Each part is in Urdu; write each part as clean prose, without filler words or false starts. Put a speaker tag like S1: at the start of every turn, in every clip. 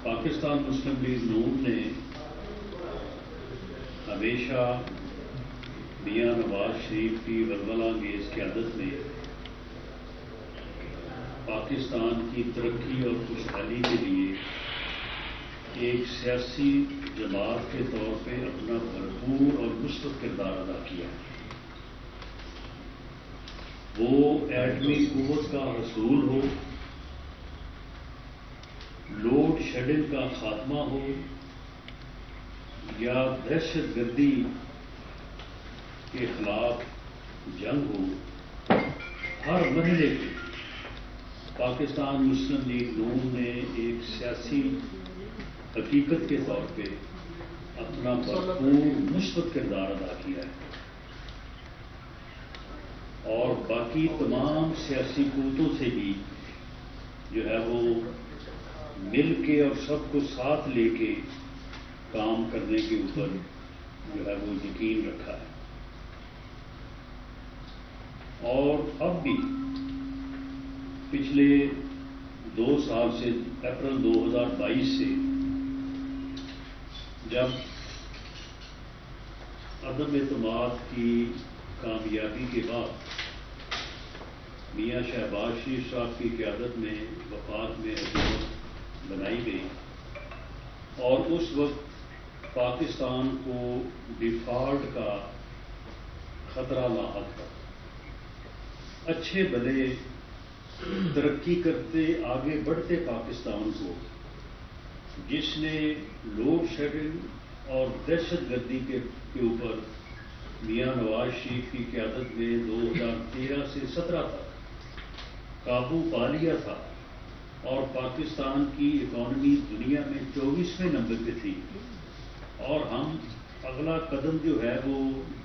S1: پاکستان مسلم لیگ نون نے ہمیشہ میاں نواز شریف کی ولولہ انگیز قیادت میں پاکستان کی ترقی اور خوشحالی کے لیے ایک سیاسی جماعت کے طور پہ اپنا بھرپور اور مثبت کردار ادا کیا ہے۔ وہ ایٹمی قوت کا حصول ہو، لوڈ شیڈنگ کا خاتمہ ہو یا دہشت گردی کے خلاف جنگ ہو، ہر مرحلے پہ پاکستان مسلم لیگ نون نے ایک سیاسی حقیقت کے طور پہ اپنا بھرپور مثبت کردار ادا کیا ہے، اور باقی تمام سیاسی قوتوں سے بھی جو ہے وہ مل کے اور سب کو ساتھ لے کے کام کرنے کے اوپر جو ہے وہ یقین رکھا ہے۔ اور اب بھی پچھلے 2 سال سے اپریل 2022 سے جب عدم اعتماد کی کامیابی کے بعد میاں شہباز شریف صاحب کی قیادت میں وفاق میں حکومت بنائی گئی، اور اس وقت پاکستان کو ڈیفالٹ کا خطرہ لاحق تھا۔ اچھے بھلے ترقی کرتے آگے بڑھتے پاکستان کو جس نے لوڈ شیڈنگ اور دہشت گردی کے اوپر میاں نواز شریف کی قیادت میں 2013 سے 2017 تک قابو پا لیا تھا، اور پاکستان کی اکانومی دنیا میں 24ویں نمبر پہ تھی، اور ہم اگلا قدم جو ہے وہ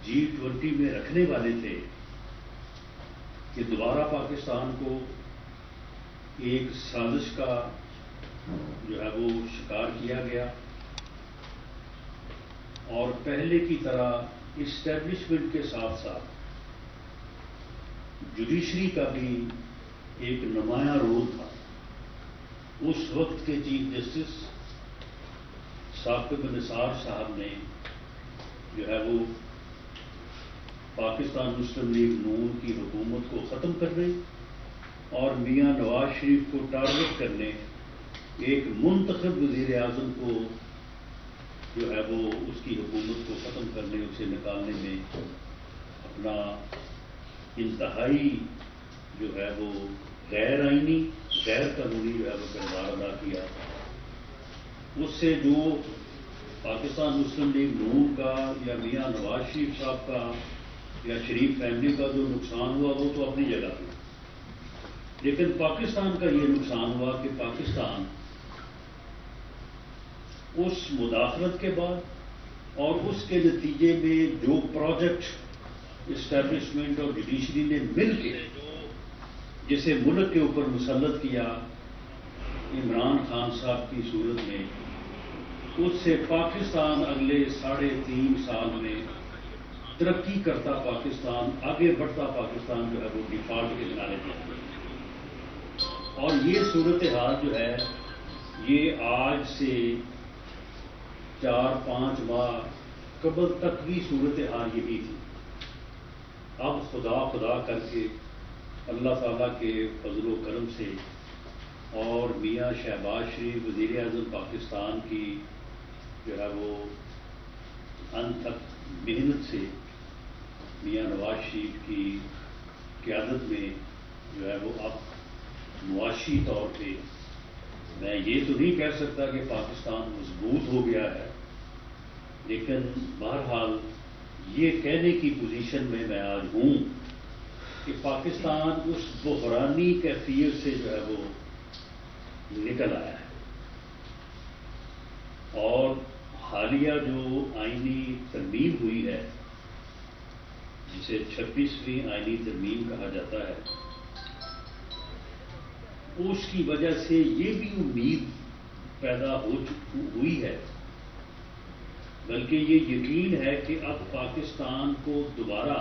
S1: G20 میں رکھنے والے تھے کہ دوبارہ پاکستان کو ایک سازش کا جو ہے وہ شکار کیا گیا، اور پہلے کی طرح اسٹیبلشمنٹ کے ساتھ ساتھ جوڈیشری کا بھی ایک نمایاں رول تھا۔ اس وقت کے چیف جسٹس ثاقب نثار صاحب نے جو ہے وہ پاکستان مسلم لیگ نون کی حکومت کو ختم کرنے اور میاں نواز شریف کو ٹارگٹ کرنے ایک منتخب وزیر اعظم کو جو ہے وہ اس کی حکومت کو ختم کرنے، اسے نکالنے میں اپنا انتہائی جو ہے وہ غیر آئینی غیر قانونی جو ہے وہ کردار ادا کیا۔ اس سے جو پاکستان مسلم لیگ نون کا یا میاں نواز شریف صاحب کا یا شریف فیملی کا جو نقصان ہوا وہ تو اپنی جگہ پہ، لیکن پاکستان کا یہ نقصان ہوا کہ پاکستان اس مداخلت کے بعد اور اس کے نتیجے میں جو پروجیکٹ اسٹیبلشمنٹ اور جوڈیشری نے مل کے جسے ملک کے اوپر مسلط کیا عمران خان صاحب کی صورت میں، اس سے پاکستان اگلے 3.5 سال میں ترقی کرتا پاکستان، آگے بڑھتا پاکستان جو ہے وہ ڈیفالٹ کے کنارے پہ، اور یہ صورتحال جو ہے یہ آج سے 4-5 ماہ قبل تک بھی صورتحال یہی تھی۔ اب خدا کر کے اللہ تعالیٰ کے فضل و کرم سے اور میاں شہباز شریف وزیر اعظم پاکستان کی جو ہے وہ انتھک محنت سے میاں نواز شریف کی قیادت میں جو ہے وہ اب معاشی طور پہ میں یہ تو نہیں کہہ سکتا کہ پاکستان مضبوط ہو گیا ہے، لیکن بہرحال یہ کہنے کی پوزیشن میں آج ہوں کہ پاکستان اس بحرانی کیفیت سے جو ہے وہ نکل آیا ہے، اور حالیہ جو آئینی ترمیم ہوئی ہے جسے 26ویں آئینی ترمیم کہا جاتا ہے، اس کی وجہ سے یہ بھی امید پیدا ہوئی ہے، بلکہ یہ یقین ہے کہ اب پاکستان کو دوبارہ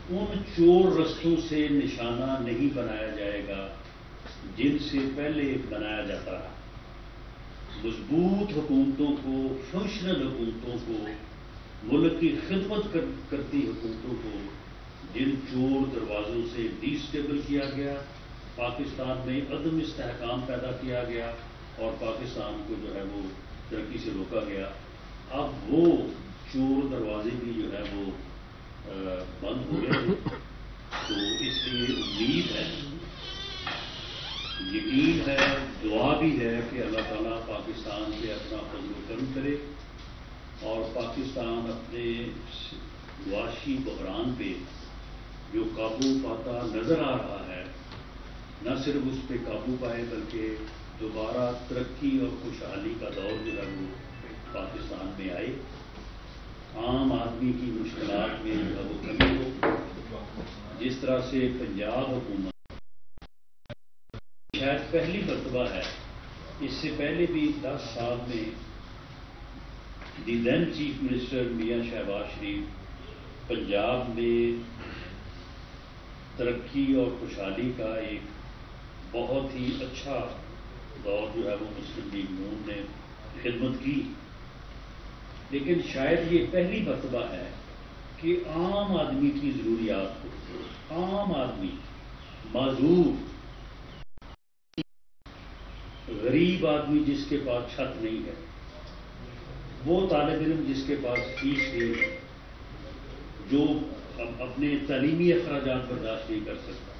S1: ان چور رستوں سے نشانہ نہیں بنایا جائے گا جن سے پہلے بنایا جاتا رہا۔ مضبوط حکومتوں کو، فنکشنل حکومتوں کو، ملک کی خدمت کرتی حکومتوں کو جن چور دروازوں سے ڈی اسٹیبل کیا گیا، پاکستان میں عدم استحکام پیدا کیا گیا اور پاکستان کو جو ہے وہ ترقی سے روکا گیا، اب وہ چور دروازے بھی جو ہے وہ بند ہو گئے ہیں۔ تو اس لیے امید ہے، یقین ہے، دعا بھی ہے کہ اللہ تعالیٰ پاکستان پہ اپنا فضل و کرم کرے اور پاکستان اپنے معاشی بحران پہ جو قابو پاتا نظر آ رہا ہے، نہ صرف اس پہ قابو پائے بلکہ دوبارہ ترقی اور خوشحالی کا دور جو ہے وہ پاکستان میں آئے، عام آدمی کی مشکلات میں جو ہے وہ کمی ہو۔ جس طرح سے پنجاب حکومت شاید پہلی مرتبہ ہے، اس سے پہلے بھی 10 سال میں دی دین چیف منسٹر میاں شہباز شریف پنجاب میں ترقی اور خوشحالی کا ایک بہت ہی اچھا دور جو ہے وہ مسلم لیگ نون نے خدمت کی، لیکن شاید یہ پہلی مرتبہ ہے کہ عام آدمی کی ضروریات کو، عام آدمی، معذور، غریب آدمی جس کے پاس چھت نہیں ہے، وہ طالب علم جس کے پاس فیس نہیں ہے، جو اپنے تعلیمی اخراجات برداشت نہیں کر سکتا،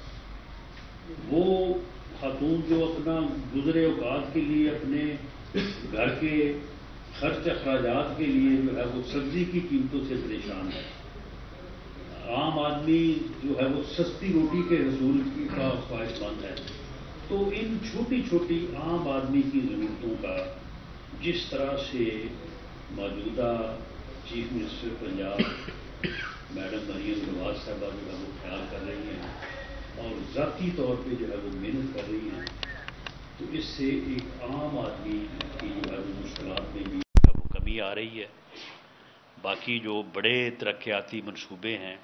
S1: وہ خاتون جو اپنا گزرے اوقات کے لیے اپنے گھر کے خرچ اخراجات کے لیے جو ہے وہ سبزی کی قیمتوں سے پریشان ہے، عام آدمی جو ہے وہ سستی روٹی کے حصول کا خواہش مند ہے۔ تو ان چھوٹی چھوٹی عام آدمی کی ضرورتوں کا جس طرح سے موجودہ chief minister Punjab madam Maryam Nawaz صاحبہ جو ہے وہ خیال کر رہی ہیں اور ذاتی طور پہ جو ہے وہ محنت کر رہی ہیں، تو اس سے ایک عام آدمی کی جو ہے وہ مشکلات میں بھی وہ کمی آ رہی ہے۔ باقی جو بڑے ترقیاتی منصوبے ہیں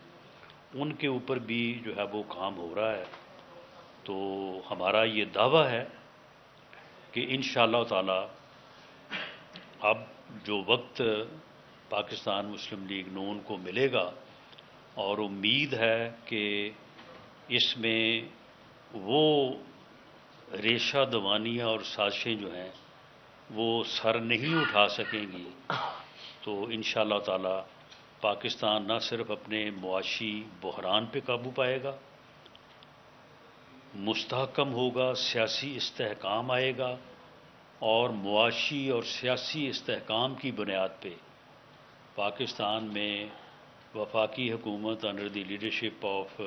S1: ان کے اوپر بھی جو ہے وہ کام ہو رہا ہے، تو ہمارا یہ دعویٰ ہے کہ انشاءاللہ تعالی اب جو وقت پاکستان مسلم لیگ نون کو ملے گا، اور امید ہے کہ اس میں وہ ریشہ دوانیاں اور سازشیں جو ہیں وہ سر نہیں اٹھا سکیں گی، تو انشاءاللہ تعالی پاکستان نہ صرف اپنے معاشی بحران پہ قابو پائے گا، مستحکم ہوگا، سیاسی استحکام آئے گا، اور معاشی اور سیاسی استحکام کی بنیاد پہ پاکستان میں وفاقی حکومت انڈر دی لیڈرشپ آف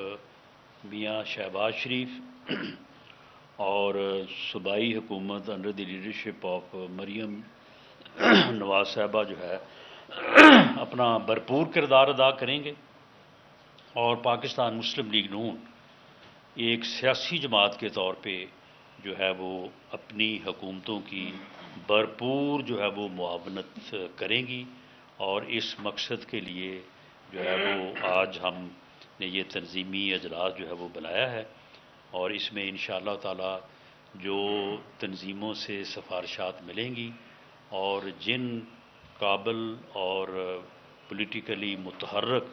S1: میاں شہباز شریف اور صوبائی حکومت under the leadership of Maryam Nawaz صاحبہ جو ہے اپنا بھرپور کردار ادا کریں گے، اور پاکستان مسلم لیگ نون ایک سیاسی جماعت کے طور پہ جو ہے وہ اپنی حکومتوں کی بھرپور جو ہے وہ معاونت کریں گی، اور اس مقصد کے لیے جو ہے وہ آج ہم نے یہ تنظیمی اجلاس جو ہے وہ بلایا ہے، اور اس میں انشاءاللہ تعالی جو تنظیموں سے سفارشات ملیں گی اور جن قابل اور پولیٹیکلی متحرک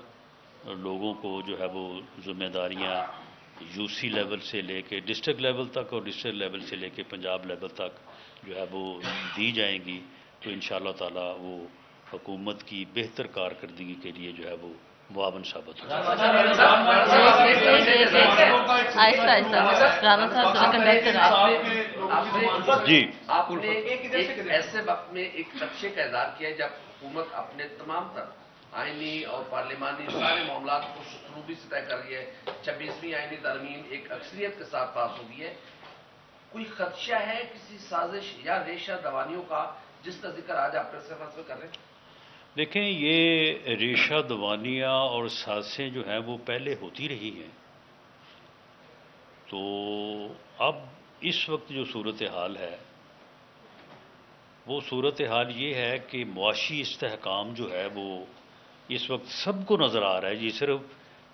S1: لوگوں کو جو ہے وہ ذمہ داریاں یو سی لیول سے لے کے ڈسٹرکٹ لیول تک اور ڈسٹرکٹ لیول سے لے کے پنجاب لیول تک جو ہے وہ دی جائیں گی، تو انشاءاللہ تعالی وہ حکومت کی بہتر کارکردگی کے لیے جو ہے وہ معاون ثابت ہوگا۔ جی،
S2: آپ نے ایک ایسے وقت میں ایک نقشے کا اظہار کیا جب حکومت اپنے تمام تر آئینی اور پارلیمانی سارے معاملات کو سخروبی سے طے کر رہی ہے، 26ویں آئینی ترمیم ایک اکثریت کے ساتھ پاس ہوگی ہے، کوئی خدشہ ہے کسی سازش یا ریشہ دوانیوں کا جس کا ذکر آج آپ پریس کانفرنس میں کر رہے ہیں؟
S1: دیکھیں، یہ ریشہ دوانیاں اور سازشیں جو ہیں وہ پہلے ہوتی رہی ہیں، تو اب اس وقت جو صورتحال ہے وہ صورتحال یہ ہے کہ معاشی استحکام جو ہے وہ اس وقت سب کو نظر آ رہا ہے، یہ صرف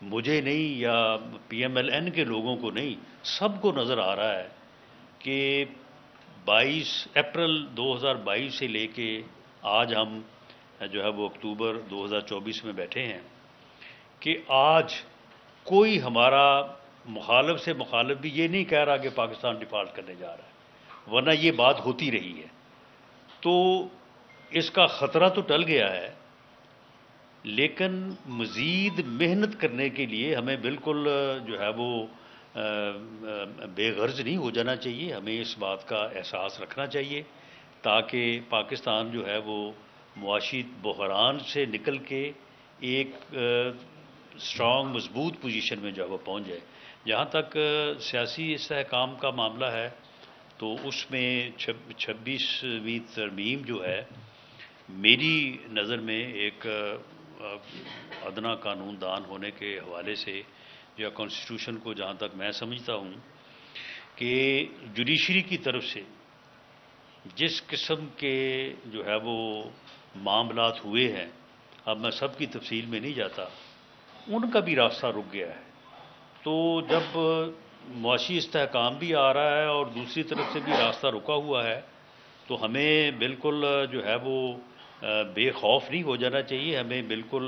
S1: مجھے نہیں یا پی ایم ایل این کے لوگوں کو نہیں، سب کو نظر آ رہا ہے کہ اپریل 2022 سے لے کے آج ہم جو ہے وہ اکتوبر 2024 میں بیٹھے ہیں کہ آج کوئی ہمارا مخالف سے مخالف بھی یہ نہیں کہہ رہا کہ پاکستان ڈیفالٹ کرنے جا رہا ہے، ورنہ یہ بات ہوتی رہی ہے۔ تو اس کا خطرہ تو ٹل گیا ہے، لیکن مزید محنت کرنے کے لیے ہمیں بالکل جو ہے وہ بے غرض نہیں ہو جانا چاہیے، ہمیں اس بات کا احساس رکھنا چاہیے تاکہ پاکستان جو ہے وہ معاشی بحران سے نکل کے ایک اسٹرانگ مضبوط پوزیشن میں جو ہے وہ پہنچ جائے۔ جہاں تک سیاسی استحکام کا معاملہ ہے تو اس میں 26ویں ترمیم جو ہے میری نظر میں ایک ادنا قانون دان ہونے کے حوالے سے یا کانسٹیٹیوشن کو جہاں تک میں سمجھتا ہوں کہ جوڈیشری کی طرف سے جس قسم کے جو ہے وہ معاملات ہوئے ہیں، اب میں سب کی تفصیل میں نہیں جاتا، ان کا بھی راستہ رک گیا ہے۔ تو جب معاشی استحکام بھی آ رہا ہے اور دوسری طرف سے بھی راستہ رکا ہوا ہے تو ہمیں بالکل جو ہے وہ بے خوف نہیں ہو جانا چاہیے، ہمیں بالکل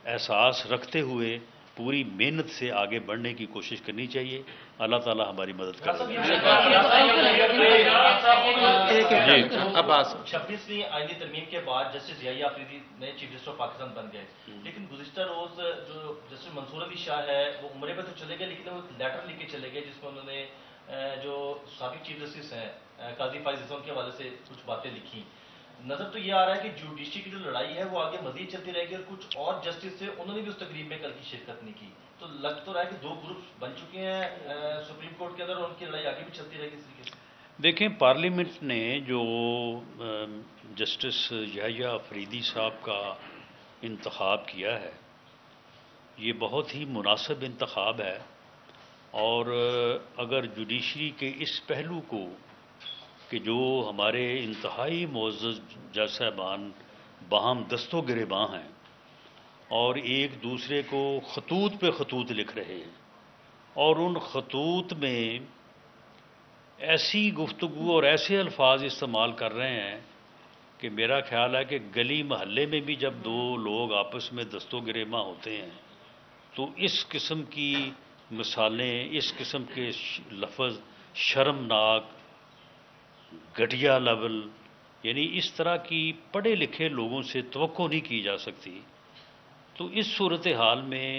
S1: احساس رکھتے ہوئے پوری محنت سے آگے بڑھنے کی کوشش کرنی چاہیے۔ اللہ تعالیٰ ہماری مدد کرے۔
S3: 26ویں آئینی ترمیم کے بعد جسٹس یحییٰ آفریدی نئے چیف جسٹس آف پاکستان بن گئے، لیکن گزشتہ روز جو جسٹس منصور علی شاہ ہے وہ عمرے پہ تو چلے گئے، لیکن وہ ایک لیٹر لکھ کے چلے گئے جس میں انہوں نے جو سابق چیف جسٹس ہیں قاضی فائز احسان کے حوالے سے کچھ باتیں لکھی۔ نظر تو یہ آ رہا ہے کہ جوڈیشری کی جو لڑائی ہے وہ آگے مزید چلتی رہے گی، اور کچھ اور جسٹس تھے انہوں نے بھی اس تقریب میں کل کی شرکت نہیں کی، تو لگ تو رہا ہے کہ دو گروپس بن چکے ہیں سپریم کورٹ کے اندر، اور ان کی لڑائی آگے بھی چلتی رہے گی اس طریقے سے۔
S1: دیکھیں، پارلیمنٹ نے جو جسٹس یحییٰ آفریدی صاحب کا انتخاب کیا ہے یہ بہت ہی مناسب انتخاب ہے، اور اگر جوڈیشری کے اس پہلو کو کہ جو ہمارے انتہائی معزز جج صاحبان باہم دست و گریباں ہیں اور ایک دوسرے کو خطوط پہ خطوط لکھ رہے ہیں، اور ان خطوط میں ایسی گفتگو اور ایسے الفاظ استعمال کر رہے ہیں کہ میرا خیال ہے کہ گلی محلے میں بھی جب دو لوگ آپس میں دست و گریباں ہوتے ہیں تو اس قسم کی مثالیں، اس قسم کے لفظ شرمناک، گھٹیا لیول، یعنی اس طرح کی پڑھے لکھے لوگوں سے توقع نہیں کی جا سکتی۔ تو اس صورتحال میں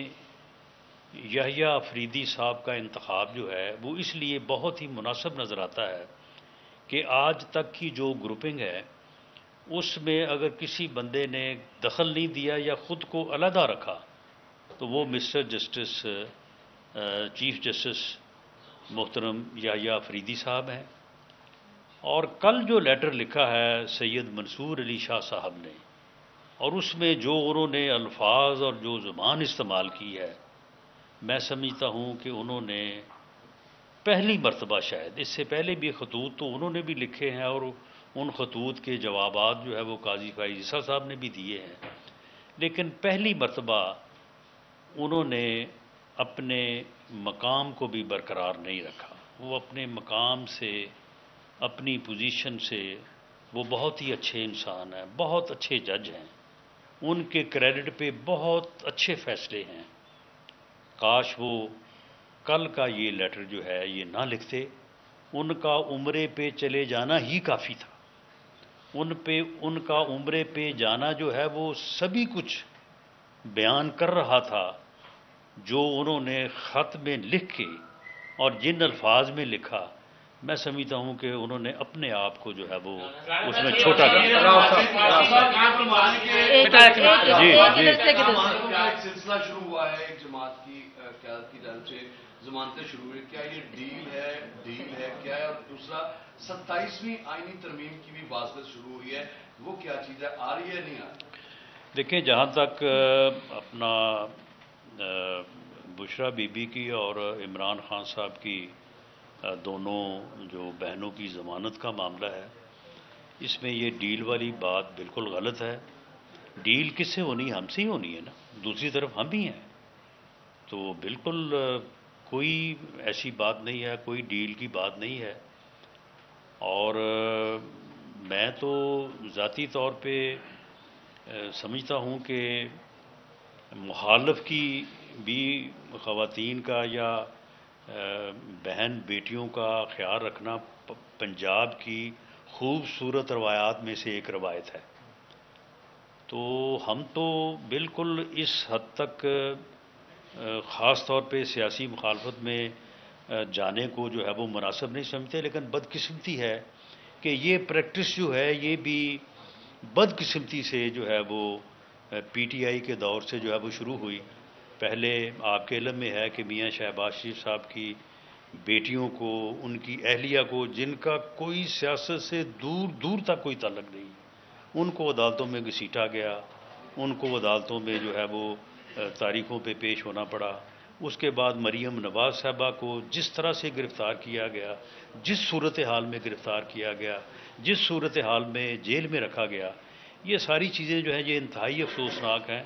S1: یحییٰ آفریدی صاحب کا انتخاب جو ہے وہ اس لیے بہت ہی مناسب نظر آتا ہے کہ آج تک کی جو گروپنگ ہے اس میں اگر کسی بندے نے دخل نہیں دیا یا خود کو علیحدہ رکھا تو وہ مسٹر جسٹس چیف جسٹس محترم یحییٰ آفریدی صاحب ہیں۔ اور کل جو لیٹر لکھا ہے سید منصور علی شاہ صاحب نے، اور اس میں جو انہوں نے الفاظ اور جو زبان استعمال کی ہے، میں سمجھتا ہوں کہ انہوں نے پہلی مرتبہ، شاید اس سے پہلے بھی خطوط تو انہوں نے بھی لکھے ہیں اور ان خطوط کے جوابات جو ہے وہ قاضی فائز عیسیٰ صاحب نے بھی دیے ہیں، لیکن پہلی مرتبہ انہوں نے اپنے مقام کو بھی برقرار نہیں رکھا۔ وہ اپنے مقام سے، اپنی پوزیشن سے، وہ بہت ہی اچھے انسان ہیں، بہت اچھے جج ہیں، ان کے کریڈٹ پہ بہت اچھے فیصلے ہیں۔ کاش وہ کل کا یہ لیٹر جو ہے یہ نہ لکھتے، ان کا عمرے پہ چلے جانا ہی کافی تھا۔ ان کا عمرے پہ جانا جو ہے وہ سبھی کچھ بیان کر رہا تھا جو انہوں نے خط میں لکھ کے اور جن الفاظ میں لکھا۔ میں سمجھتا ہوں کہ انہوں نے اپنے آپ کو جو ہے وہ اس میں چھوٹا کر
S2: سلسلہ شروع ہوا ہے ایک جماعت کی قیادت کی جانب سے، ضمانتیں شروع ہوئی، کیا یہ ڈیل ہے کیا ہے؟ اور دوسرا 27ویں آئینی ترمیم کی بھی بازگشت شروع ہوئی ہے، وہ کیا چیز ہے، آ رہی ہے نہیں آ رہی؟
S1: دیکھیں، جہاں تک اپنا بشرا بی بی کی اور عمران خان صاحب کی دونوں جو بہنوں کی ضمانت کا معاملہ ہے، اس میں یہ ڈیل والی بات بالکل غلط ہے۔ ڈیل کس سے ہونی ہے؟ ہم سے ہی ہونی ہے نا، دوسری طرف ہم ہی ہیں، تو بالکل کوئی ایسی بات نہیں ہے، کوئی ڈیل کی بات نہیں ہے۔ اور میں تو ذاتی طور پہ سمجھتا ہوں کہ مخالف کی بھی خواتین کا یا بہن بیٹیوں کا خیال رکھنا پنجاب کی خوبصورت روایات میں سے ایک روایت ہے. تو ہم تو بالکل اس حد تک خاص طور پہ سیاسی مخالفت میں جانے کو جو ہے وہ مناسب نہیں سمجھتے، لیکن بدقسمتی ہے کہ یہ پریکٹس جو ہے یہ بھی بدقسمتی سے جو ہے وہ پی ٹی آئی کے دور سے جو ہے وہ شروع ہوئی. پہلے آپ کے علم میں ہے کہ میاں شہباز شریف صاحب کی بیٹیوں کو، ان کی اہلیہ کو، جن کا کوئی سیاست سے دور دور تک کوئی تعلق نہیں، ان کو عدالتوں میں گھسیٹا گیا، ان کو عدالتوں میں جو ہے وہ تاریخوں پہ پیش ہونا پڑا. اس کے بعد مریم نواز صاحبہ کو جس طرح سے گرفتار کیا گیا، جس صورتحال میں گرفتار کیا گیا، جس صورتحال میں جیل میں رکھا گیا، یہ ساری چیزیں جو ہیں یہ انتہائی افسوسناک ہیں.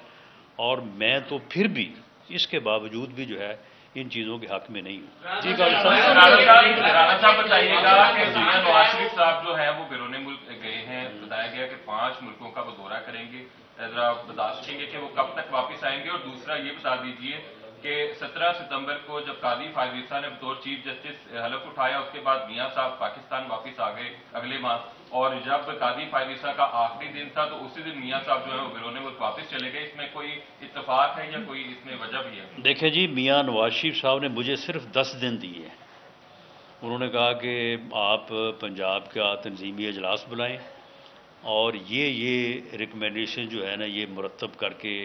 S1: اور میں تو پھر بھی اس کے باوجود بھی جو ہے ان چیزوں کے حق میں نہیں ہوں.
S4: جی رانا صاحب بتائیے گا کہ میاں نواز شریف صاحب جو ہے وہ بیرون ملک گئے ہیں، بتایا گیا کہ 5 ملکوں کا وہ دورہ کریں گے. ذرا بتا سکیں گے کہ وہ کب تک واپس آئیں گے؟ اور دوسرا یہ بتا دیجیے کہ 17 ستمبر کو جب قاضی فائز عیسیٰ نے بطور چیف جسٹس حلف اٹھایا، اس کے بعد میاں صاحب پاکستان واپس آ گئے اگلے ماہ، اور جب قاضی فائز عیسیٰ کا آخری دن تھا تو اسی دن میاں صاحب جو ہے وہ بیرون ملک واپس چلے گئے. اس میں کوئی اتفاق ہے یا کوئی اس میں وجہ بھی ہے؟
S1: دیکھیں جی، میاں نواز شریف صاحب نے مجھے صرف 10 دن دیے. انہوں نے کہا کہ آپ پنجاب کا تنظیمی اجلاس بلائیں اور یہ ریکمنڈیشن جو ہے نا یہ مرتب کر کے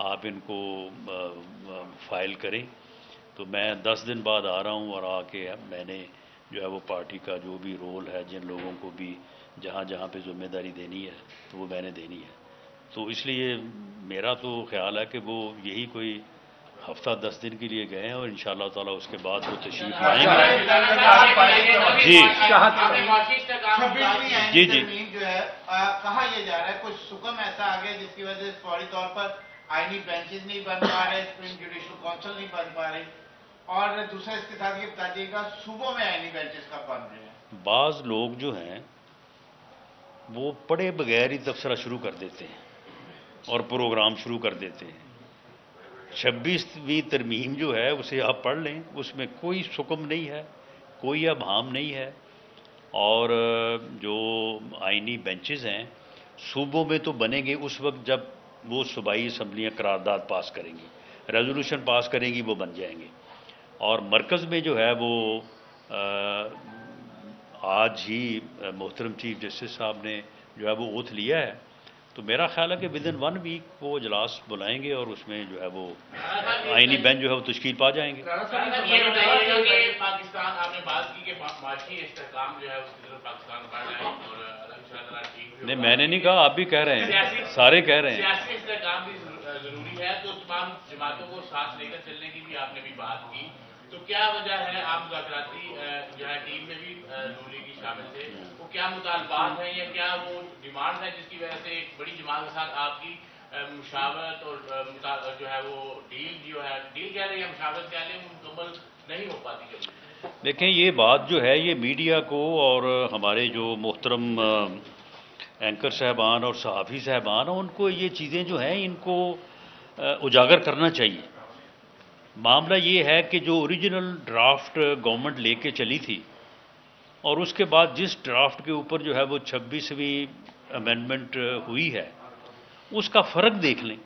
S1: آپ ان کو فائل کریں. تو میں 10 دن بعد آ رہا ہوں اور آ کے میں نے جو ہے وہ پارٹی کا جو بھی رول ہے، جن لوگوں کو بھی جہاں جہاں پہ ذمہ داری دینی ہے تو وہ میں نے دینی ہے. تو اس لیے میرا تو خیال ہے کہ وہ یہی کوئی ہفتہ 10 دن کے لیے گئے ہیں اور انشاءاللہ تعالیٰ اس کے بعد وہ تشریف لائیں گے. جی جی
S5: جو ہے کہا یہ جا رہا ہے کچھ حکم ایسا آ گیا جس کی وجہ سے فوری طور پر آئینی بینچز نہیں بن پا رہے، سپریم جوڈیشل کونسل نہیں بن پا رہی، اور دوسرا اس کے ساتھ یہ بتا دیجیے گا صوبوں میں آئینی بینچز کب بن رہے ہیں؟
S1: بعض لوگ جو ہیں وہ پڑھے بغیر ہی تبصرہ شروع کر دیتے ہیں اور پروگرام شروع کر دیتے ہیں. 26ویں ترمیم جو ہے اسے آپ پڑھ لیں، اس میں کوئی سکم نہیں ہے، کوئی ابہام نہیں ہے. اور جو آئینی بینچز ہیں صوبوں میں تو بنیں گے اس وقت جب وہ صوبائی اسمبلیاں قرارداد پاس کریں گی، ریزولوشن پاس کریں گی، وہ بن جائیں گے. اور مرکز میں جو ہے وہ آج ہی محترم چیف جسٹس صاحب نے جو ہے وہ اوتھ لیا ہے. تو میرا خیال ہے کہ ودن 1 ویک وہ اجلاس بلائیں گے اور اس میں جو ہے وہ آئینی بینچ جو ہے وہ تشکیل پا جائیں گے.
S6: پاکستان آپ نے بات کی کہ معاشی استحکام جو ہے اس کی طرف پاکستان بڑھ رہا ہے اور
S1: نہیں، میں نے نہیں کہا، آپ بھی کہہ رہے ہیں، سارے کہہ رہے ہیں.
S6: سیاسی استحکام بھی ضروری ہے، تو تمام جماعتوں کو ساتھ لے کر چلنے کی بھی آپ نے بھی بات کی. تو کیا وجہ ہے آپ مذاکراتی جو ہے ٹیم میں بھی نون لیگ کی شامل تھے، وہ کیا مطالبات ہیں یا کیا وہ ڈیمانڈ ہے جس کی وجہ سے ایک بڑی جماعت کے ساتھ آپ کی مشاورت اور جو ہے وہ ڈیل کہہ رہے ہیں، مشاورت کہہ لیں، مکمل نہیں ہو پاتی جب؟
S1: دیکھیں یہ بات جو ہے یہ میڈیا کو اور ہمارے جو محترم اینکر صاحبان اور صحافی صاحبان ہیں ان کو یہ چیزیں جو ہیں ان کو اجاگر کرنا چاہیے. معاملہ یہ ہے کہ جو اوریجنل ڈرافٹ گورنمنٹ لے کے چلی تھی اور اس کے بعد جس ڈرافٹ کے اوپر جو ہے وہ 26ویں امینڈمنٹ ہوئی ہے اس کا فرق دیکھ لیں.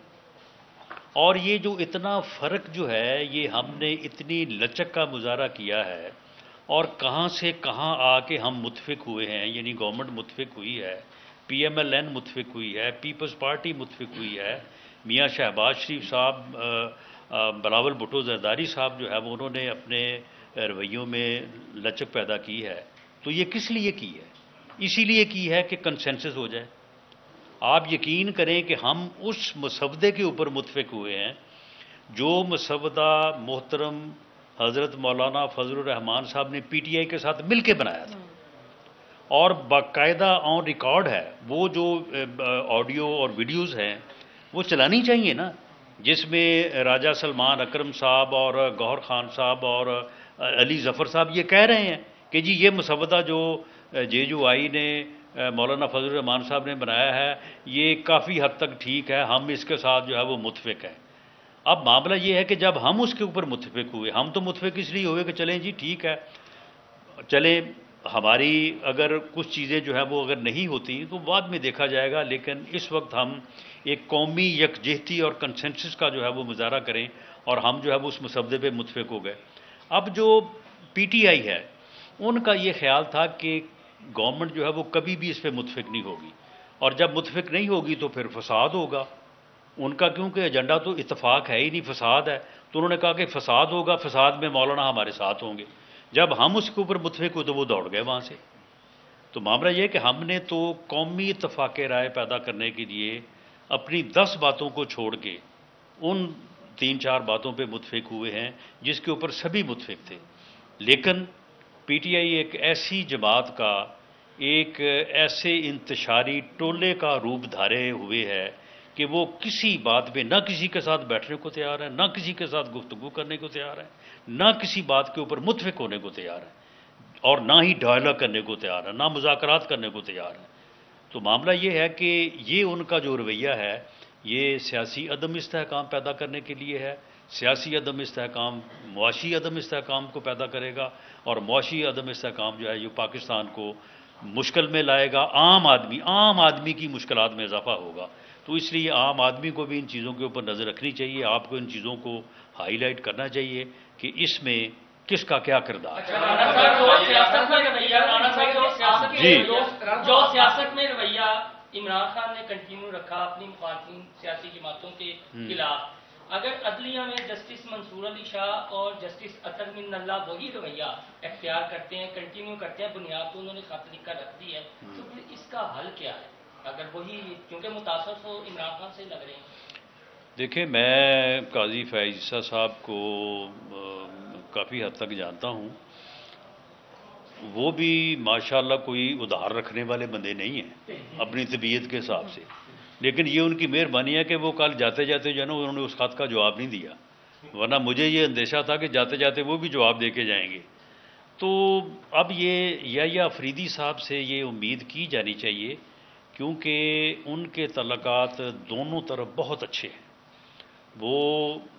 S1: اور یہ جو اتنا فرق جو ہے یہ ہم نے اتنی لچک کا مظاہرہ کیا ہے اور کہاں سے کہاں آ کے ہم متفق ہوئے ہیں، یعنی گورنمنٹ متفق ہوئی ہے، پی ایم ایل این متفق ہوئی ہے، پیپلز پارٹی متفق ہوئی ہے، میاں شہباز شریف صاحب، بلاول بھٹو زرداری صاحب جو ہے وہ انہوں نے اپنے رویوں میں لچک پیدا کی ہے. تو یہ کس لیے کی ہے؟ اسی لیے کی ہے کہ کنسنسس ہو جائے. آپ یقین کریں کہ ہم اس مسودے کے اوپر متفق ہوئے ہیں جو مسودہ محترم حضرت مولانا فضل الرحمان صاحب نے پی ٹی آئی کے ساتھ مل کے بنایا تھا، اور باقاعدہ آن ریکارڈ ہے. وہ جو آڈیو اور ویڈیوز ہیں وہ چلانی چاہیے نا، جس میں راجہ سلمان اکرم صاحب اور گوہر خان صاحب اور علی ظفر صاحب یہ کہہ رہے ہیں کہ جی یہ مسودہ جو JUI نے مولانا فضل الرحمان صاحب نے بنایا ہے یہ کافی حد تک ٹھیک ہے، ہم اس کے ساتھ جو ہے وہ متفق ہیں۔ اب معاملہ یہ ہے کہ جب ہم اس کے اوپر متفق ہوئے، ہم تو متفق اس لیے ہوئے کہ چلیں جی ٹھیک ہے، چلیں ہماری اگر کچھ چیزیں جو ہیں وہ اگر نہیں ہوتی تو بعد میں دیکھا جائے گا، لیکن اس وقت ہم ایک قومی یکجہتی اور کنسنسس کا جو ہے وہ مظاہرہ کریں، اور ہم جو ہے وہ اس مسودے پہ متفق ہو گئے۔ اب جو PTI ہے ان کا یہ خیال تھا کہ گورنمنٹ جو ہے وہ کبھی بھی اس پہ متفق نہیں ہوگی، اور جب متفق نہیں ہوگی تو پھر فساد ہوگا ان کا، کیونکہ ایجنڈا تو اتفاق ہے ہی نہیں، فساد ہے۔ تو انہوں نے کہا کہ فساد ہوگا، فساد میں مولانا ہمارے ساتھ ہوں گے۔ جب ہم اس کے اوپر متفق ہوئے تو وہ دوڑ گئے وہاں سے۔ تو معاملہ یہ کہ ہم نے تو قومی اتفاق رائے پیدا کرنے کے لیے اپنی 10 باتوں کو چھوڑ کے ان 3-4 باتوں پہ متفق ہوئے ہیں جس کے اوپر سبھی متفق تھے، لیکن PTI ایک ایسی جماعت کا ایک ایسے انتشاری ٹولے کا روپ دھارے ہوئے ہے کہ وہ کسی بات پہ نہ کسی کے ساتھ بیٹھنے کو تیار ہے، نہ کسی کے ساتھ گفتگو کرنے کو تیار ہے، نہ کسی بات کے اوپر متفق ہونے کو تیار ہے، اور نہ ہی ڈائلاگ کرنے کو تیار ہے، نہ مذاکرات کرنے کو تیار ہے۔ تو معاملہ یہ ہے کہ یہ ان کا جو رویہ ہے یہ سیاسی عدم استحکام پیدا کرنے کے لیے ہے۔ سیاسی عدم استحکام معاشی عدم استحکام کو پیدا کرے گا، اور معاشی عدم استحکام جو ہے یہ پاکستان کو مشکل میں لائے گا، عام آدمی کی مشکلات میں اضافہ ہوگا۔ تو اس لیے عام آدمی کو بھی ان چیزوں کے اوپر نظر رکھنی چاہیے، آپ کو ان چیزوں کو ہائی لائٹ کرنا چاہیے کہ اس میں کس کا کیا کردار ہے۔
S7: جو سیاست میں رویہ عمران خان نے کنٹینیو رکھا اپنی مخالفین سیاسی جماعتوں کے خلاف، اگر عدلیہ میں جسٹس منصور علی شاہ اور جسٹس اطہر من اللہ وہی رویہ اختیار کرتے ہیں، کنٹینیو کرتے ہیں، بنیاد تو انہوں نے خط لکھ کر رکھ دی ہے، تو پھر اس کا حل کیا ہے اگر وہی، کیونکہ متاثر تو عمران خان سے لگ رہے ہیں؟
S1: دیکھیں میں قاضی فیاض عیسیٰ صاحب کو کافی حد تک جانتا ہوں، وہ بھی ماشاءاللہ کوئی ادھار رکھنے والے بندے نہیں ہیں اپنی طبیعت کے حساب سے، لیکن یہ ان کی مہربانی ہے کہ وہ کل جاتے جاتے جو ہے نا انہوں نے اس خط کا جواب نہیں دیا، ورنہ مجھے یہ اندیشہ تھا کہ جاتے جاتے وہ بھی جواب دے کے جائیں گے۔ تو اب یہ یحییٰ آفریدی صاحب سے یہ امید کی جانی چاہیے، کیونکہ ان کے تعلقات دونوں طرف بہت اچھے ہیں۔ وہ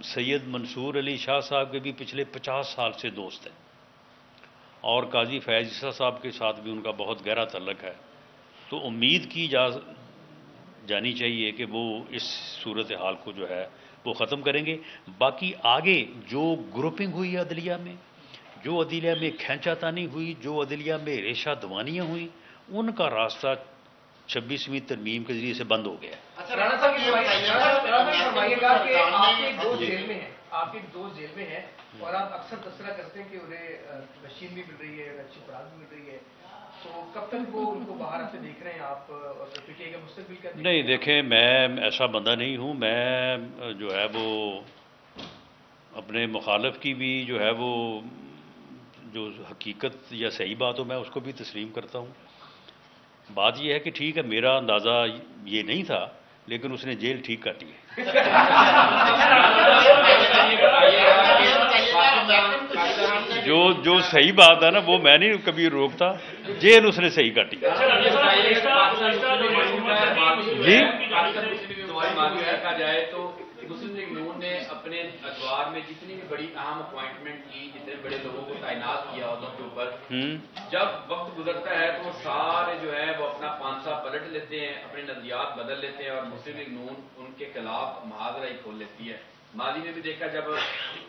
S1: سید منصور علی شاہ صاحب کے بھی پچھلے 50 سال سے دوست ہیں، اور قاضی فیاض عیسیٰ صاحب کے ساتھ بھی ان کا بہت گہرا تعلق ہے۔ تو امید کی جانی چاہیے کہ وہ اس صورتحال کو جو ہے وہ ختم کریں گے۔ باقی آگے جو گروپنگ ہوئی عدلیہ میں، جو عدلیہ میں کھینچا تانی ہوئی، جو عدلیہ میں ریشہ دوانیاں ہوئیں، ان کا راستہ 26ویں ترمیم کے ذریعے سے بند ہو گیا ہے۔
S7: اچھا رانا صاحب یہ فرمائیے گا کہ آپ کے دو جیل میں ہیں، آپ ایک دو جیل میں ہیں، اور آپ اکثر تذکرہ کرتے ہیں کہ انہیں مشین بھی مل رہی ہے، اچھی خوراک بھی مل رہی ہے، تو کب تک وہ ان کو باہر سے دیکھ رہے ہیں آپ، اور PTI کا مستقبل کا؟
S1: نہیں دیکھیں، میں ایسا بندہ نہیں ہوں، میں جو ہے وہ اپنے مخالف کی بھی جو ہے وہ جو حقیقت یا صحیح بات ہو میں اس کو بھی تسلیم کرتا ہوں۔ بات یہ ہے کہ ٹھیک ہے میرا اندازہ یہ نہیں تھا، لیکن اس نے جیل ٹھیک کر دی ہے۔ جو صحیح بات ہے نا وہ میں نہیں کبھی روکتا، جیل اس نے صحیح کر دی۔ جی
S8: کہا جائے تو مسلم لیگ نون نے اپنے ادوار میں جتنی بھی بڑی اہم اپوائنٹمنٹ کی، جتنے بڑے لوگوں کو تعینات کیا عہدوں کے اوپر، جب وقت گزرتا ہے تو سارے جو ہے وہ اپنا پانسا پلٹ لیتے ہیں، اپنے نظریات بدل لیتے ہیں، اور مسلم لیگ نون ان کے خلاف محاذرہ ہی کھول لیتی ہے۔ ماضی میں بھی دیکھا جب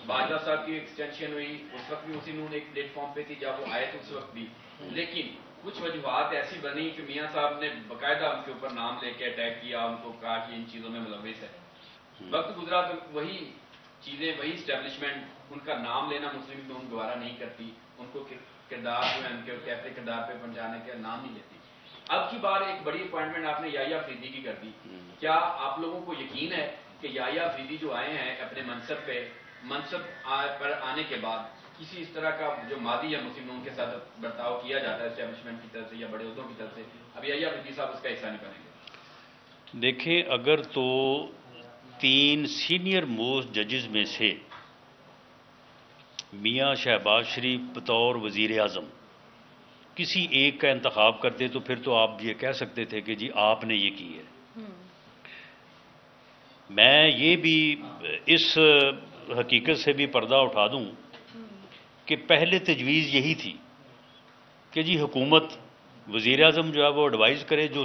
S8: باجوہ صاحب کی ایکسٹینشن ہوئی اس وقت بھی مسلم نون ایک پلیٹ فارم پہ تھی، جب وہ آئے تھے اس وقت بھی، لیکن کچھ وجوہات ایسی بنی کہ میاں صاحب نے باقاعدہ ان کے اوپر نام لے کے اٹیک کیا، ان کو کہا کہ ان چیزوں میں ملوث ہے۔ وقت گزرا تو وہی چیزیں، وہی اسٹیبلشمنٹ، ان کا نام لینا مسلم لیگ نون دوبارہ نہیں کرتی، ان کو کردار جو ہے ان کے کیسے کردار پہ پہنچانے کا نام نہیں لیتی۔ اب کی بار ایک بڑی اپوائنٹمنٹ آپ نے یحییٰ آفریدی کی کر دی، کیا آپ لوگوں کو یقین ہے کہ یحییٰ آفریدی جو آئے ہیں اپنے منصب پر آنے کے بعد کسی اس طرح کا جو ماضی یا مسلم نون کے ساتھ برتاؤ کیا جاتا ہے اسٹیبلشمنٹ کی طرف سے یا بڑے عہدوں کی طرف سے، اب یحییٰ آفریدی صاحب اس کا حصہ نہیں بنیں گے؟
S1: دیکھیں اگر تو 3 سینئر موسٹ ججز میں سے میاں شہباز شریف بطور وزیر اعظم کسی ایک کا انتخاب کرتے تو پھر تو آپ یہ کہہ سکتے تھے کہ جی آپ نے یہ کی ہے۔ میں یہ بھی اس حقیقت سے بھی پردہ اٹھا دوں کہ پہلے تجویز یہی تھی کہ جی حکومت وزیر اعظم جو ہے وہ ایڈوائز کرے، جو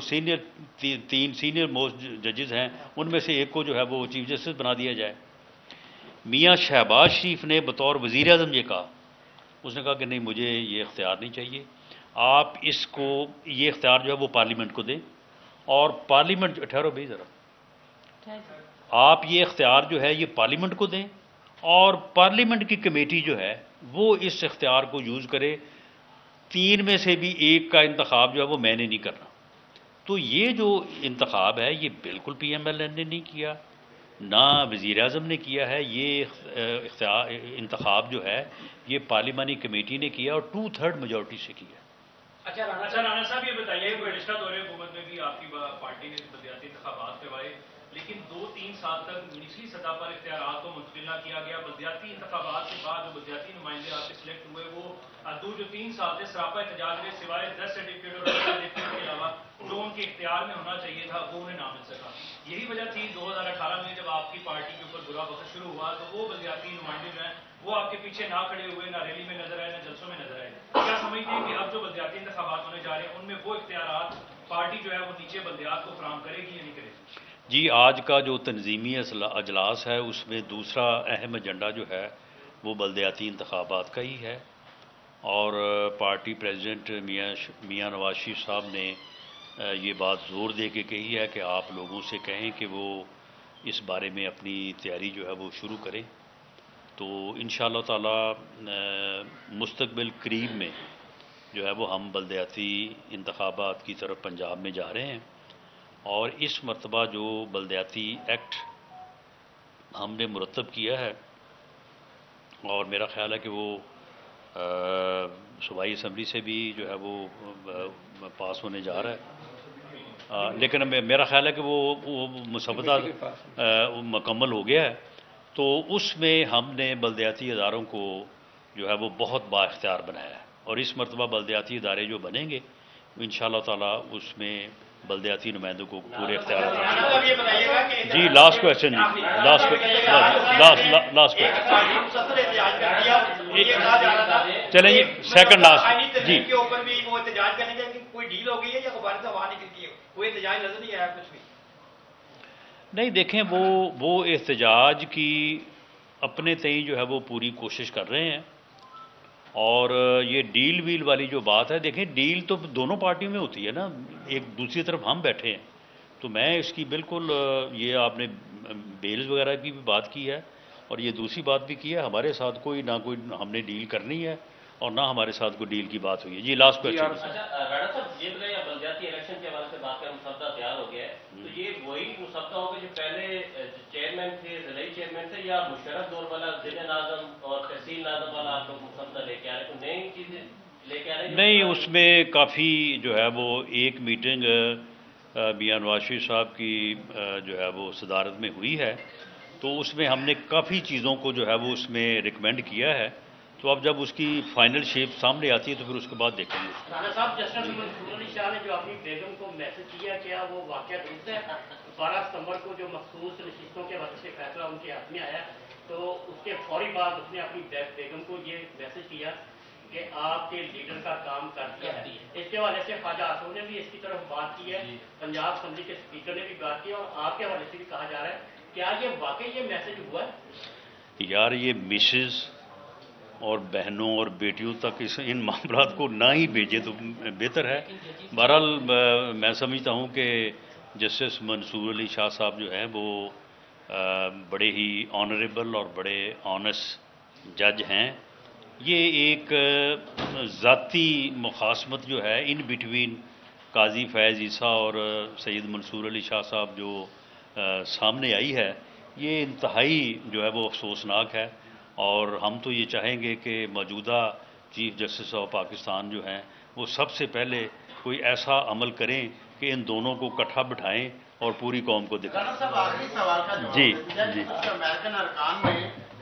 S1: تین سینئر موسٹ ججز ہیں ان میں سے ایک کو جو ہے وہ چیف جسٹس بنا دیا جائے۔ میاں شہباز شریف نے بطور وزیر اعظم یہ کہا، اس نے کہا کہ نہیں مجھے یہ اختیار نہیں چاہیے، آپ اس کو یہ اختیار جو ہے وہ پارلیمنٹ کو دیں، اور پارلیمنٹ ٹھہرو بھائی ذرا، آپ یہ اختیار جو ہے یہ پارلیمنٹ کو دیں اور پارلیمنٹ کی کمیٹی جو ہے وہ اس اختیار کو یوز کرے، تین میں سے بھی ایک کا انتخاب جو ہے وہ میں نے نہیں کرنا۔ تو یہ جو انتخاب ہے یہ بالکل پی ایم ایل این نے نہیں کیا، نہ وزیر اعظم نے کیا ہے، یہ انتخاب جو ہے یہ پارلیمانی کمیٹی نے کیا اور 2/3 میجورٹی سے کیا۔
S9: اچھا رانا صاحب یہ بتائیے، گزشتہ دور حکومت میں بھی آپ کی پارٹی نے بلدیاتی انتخابات کروائے، لیکن 2-3 سال تک نچلی سطح پر اختیارات کو منتقل نہ کیا گیا۔ بلدیاتی انتخابات کے بعد جو بلدیاتی نمائندے آپ کے سلیکٹ ہوئے وہ جو 3 سال سے سراپا احتجاج میں سوائے 10 سرٹیفکیٹ اور سرٹیفکیٹ کے علاوہ جو ان کے اختیار میں ہونا چاہیے تھا وہ انہیں نہ مل سکا۔ یہی وجہ تھی 2018 میں جب آپ کی پارٹی کے اوپر برا وقت شروع ہوا تو وہ بلدیاتی نمائندے جو ہیں وہ آپ کے پیچھے نہ کھڑے ہوئے، نہ ریلی میں نظر آئے، نہ جلسوں میں نظر آئے۔ کیا سمجھتے ہیں کہ اب جو بلدیاتی انتخابات ہونے جا رہے ہیں ان میں وہ اختیارات پارٹی جو ہے وہ نیچے بلدیات کو فراہم کرے گی یا نہیں کرے گی؟
S1: جی آج کا جو تنظیمی اجلاس ہے اس میں دوسرا اہم ایجنڈا جو ہے وہ بلدیاتی انتخابات کا ہی ہے، اور پارٹی پریزیڈنٹ میاں نواز شریف صاحب نے یہ بات زور دے کے کہی ہے کہ آپ لوگوں سے کہیں کہ وہ اس بارے میں اپنی تیاری جو ہے وہ شروع کریں۔ تو انشاءاللہ تعالی مستقبل قریب میں جو ہے وہ ہم بلدیاتی انتخابات کی طرف پنجاب میں جا رہے ہیں، اور اس مرتبہ جو بلدیاتی ایکٹ ہم نے مرتب کیا ہے اور میرا خیال ہے کہ وہ صوبائی اسمبلی سے بھی جو ہے وہ پاس ہونے جا رہا ہے، لیکن میرا خیال ہے کہ وہ مسودہ مکمل ہو گیا ہے، تو اس میں ہم نے بلدیاتی اداروں کو جو ہے وہ بہت با اختیار بنایا ہے، اور اس مرتبہ بلدیاتی ادارے جو بنیں گے انشاءاللہ تعالی اس میں بلدیاتی نمائندوں کو پورے اختیار دیں۔ جی لاسٹ کویسچن، لاسٹ کویسچن چلیں جی سیکنڈ لاسٹ جی۔ نہیں دیکھیں وہ احتجاج کی اپنے تئیں جو ہے وہ پوری کوشش کر رہے ہیں، اور یہ ڈیل ویل والی جو بات ہے، دیکھیں ڈیل تو دونوں پارٹیوں میں ہوتی ہے نا، ایک دوسری طرف ہم بیٹھے ہیں، تو میں اس کی بالکل یہ آپ نے بیلز وغیرہ کی بھی بات کی ہے اور یہ دوسری بات بھی کی ہے، ہمارے ساتھ کوئی نہ کوئی ہم نے ڈیل کرنی ہے اور نہ ہمارے ساتھ کوئی ڈیل کی بات ہوئی ہے۔ جی لاسٹ کویسچن۔
S3: رانا صاحب یہ بتائیے، بلدیاتی الیکشن کے حوالے سے بات کا مسودہ تیار ہو گیا ہے، تو یہ وہی مسودہ ہوگا جو پہلے چیئرمین تھے، ضلعی چیئرمین تھے، یا مشترک دور والا ضلع ناظم اور تحصیل ناظم والا آپ لوگ مسودہ لے کے آ رہے ہیں؟ کوئی نئی چیزیں لے کے آ رہے ہیں؟
S1: نہیں، اس میں کافی جو ہے وہ ایک میٹنگ میاں نواز شریف صاحب کی جو ہے وہ صدارت میں ہوئی ہے، تو اس میں ہم نے کافی چیزوں کو جو ہے وہ اس میں ریکمینڈ کیا ہے، تو اب جب اس کی فائنل شیپ سامنے آتی ہے تو پھر اس کے بعد دیکھیں گے۔
S7: رانا صاحب، جسٹس منصور علی شاہ نے جو اپنی بیگم کو میسج کیا، کیا وہ واقعہ درست ہے؟ 12 ستمبر کو جو مخصوص نشستوں کے وقت سے فیصلہ ان کے ہاتھ میں آیا تو اس کے فوری بعد اس نے اپنی بیگم کو یہ میسج کیا کہ آپ کے لیڈر کا کام کر دیا ہے۔ اس کے حوالے سے خواجہ آصف نے بھی اس کی طرف بات کی ہے، پنجاب اسمبلی کے اسپیکر نے بھی بات کی، اور آپ کے حوالے سے بھی کہا جا رہا ہے، کیا یہ واقعی یہ میسج ہوا ہے؟
S1: یار یہ مسز اور بہنوں اور بیٹیوں تک ان معاملات کو نہ ہی بھیجے تو بہتر ہے۔ بہرحال میں سمجھتا ہوں کہ جسٹس منصور علی شاہ صاحب جو ہیں وہ بڑے ہی آنریبل اور بڑے آنیسٹ جج ہیں۔ یہ ایک ذاتی مخاصمت جو ہے ان بٹوین قاضی فیض عیسیٰ اور سید منصور علی شاہ صاحب جو سامنے آئی ہے، یہ انتہائی جو ہے وہ افسوسناک ہے، اور ہم تو یہ چاہیں گے کہ موجودہ چیف جسٹس آف پاکستان جو ہیں وہ سب سے پہلے کوئی ایسا عمل کریں کہ ان دونوں کو اکٹھا بٹھائیں اور پوری قوم کو دکھائیں۔
S5: صاحب آخری سوال کا جواب
S1: جی
S5: دے دیجیے۔
S1: جی
S5: امریکن ارکان میں